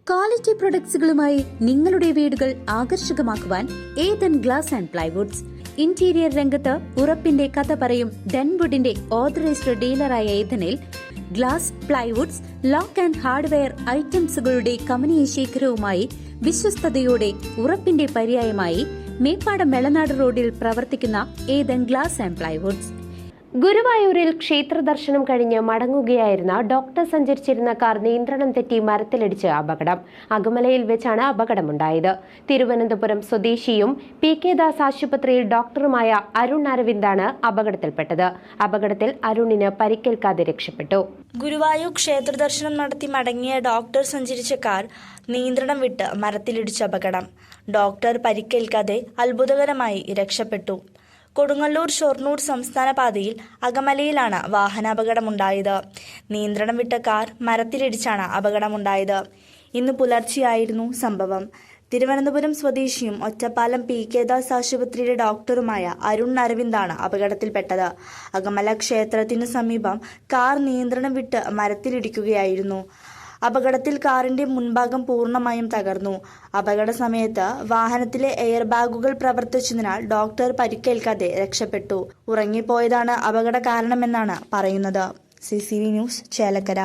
Quality പ്രൊഡക്ട്സുകളുമായി നിങ്ങളുടെ വീടുകൾ ആകർഷകമാക്കുവാൻ Ethan glass and plywoods. Interior രംഗത്ത് ഉറപ്പിന്റെ കഥ പറയും ഡെൻവുഡിന്റെ ഓതറൈസ്ഡ് ഡീലറായ ഏതനിൽ glass, plywoods, lock and hardware ഐറ്റംസുകളുടെ കമനീയ ശേഖരവുമായി വിശ്വസ്തയോടെ ഉറപ്പിന്റെ പര്യായമായി മേപ്പാടം മെളനാട് റോഡിൽ പ്രവർത്തിക്കുന്ന ഏതൻ ഗ്ലാസ് ആൻഡ് പ്ലൈവുഡ്സ്. ഗുരുവായൂരിൽ ക്ഷേത്ര ദർശനം കഴിഞ്ഞ് മടങ്ങുകയായിരുന്ന ഡോക്ടർ സഞ്ചരിച്ചിരുന്ന കാർ നിയന്ത്രണം തെറ്റി മരത്തിലിടിച്ച് അപകടം. അകമലയിൽ വെച്ചാണ് അപകടമുണ്ടായത്. തിരുവനന്തപുരം സ്വദേശിയും PK ദാസ് ആശുപത്രിയിൽ ഡോക്ടറുമായ അരുൺ അരവിന്ദാണ് അപകടത്തിൽപ്പെട്ടത്. അപകടത്തിൽ അരുണിന് പരിക്കേൽക്കാതെ രക്ഷപ്പെട്ടു. ഗുരുവായൂർ ക്ഷേത്ര ദർശനം നടത്തി മടങ്ങിയ ഡോക്ടർ സഞ്ചരിച്ച കാർ നിയന്ത്രണം വിട്ട് മരത്തിലിടിച്ച് അപകടം. ഡോക്ടർ പരിക്കേൽക്കാതെ അത്ഭുതകരമായി രക്ഷപ്പെട്ടു. കൊടുങ്ങല്ലൂർ ഷൊർണൂർ സംസ്ഥാന പാതയിൽ അകമലയിലാണ് വാഹനാപകടമുണ്ടായത്. നിയന്ത്രണം വിട്ട കാർ മരത്തിലിടിച്ചാണ് അപകടമുണ്ടായത്. ഇന്ന് പുലർച്ചെയായിരുന്നു സംഭവം. തിരുവനന്തപുരം സ്വദേശിയും ഒറ്റപ്പാലം PK ദാസ് ആശുപത്രിയിലെ ഡോക്ടറുമായ അരുൺ അരവിന്ദാണ് അപകടത്തിൽപ്പെട്ടത്. അകമല ക്ഷേത്രത്തിനു സമീപം കാർ നിയന്ത്രണം വിട്ട് മരത്തിലിടിക്കുകയായിരുന്നു. അപകടത്തിൽ കാറിന്റെ മുൻഭാഗം പൂർണ്ണമായും തകർന്നു. അപകട സമയത്ത് വാഹനത്തിലെ എയർ ബാഗുകൾ പ്രവർത്തിച്ചതിനാൽ ഡോക്ടർ പരിക്കേൽക്കാതെ രക്ഷപ്പെട്ടു. ഉറങ്ങിപ്പോയതാണ് അപകട കാരണമെന്നാണ് പറയുന്നത്. CCV news, Chelakkara.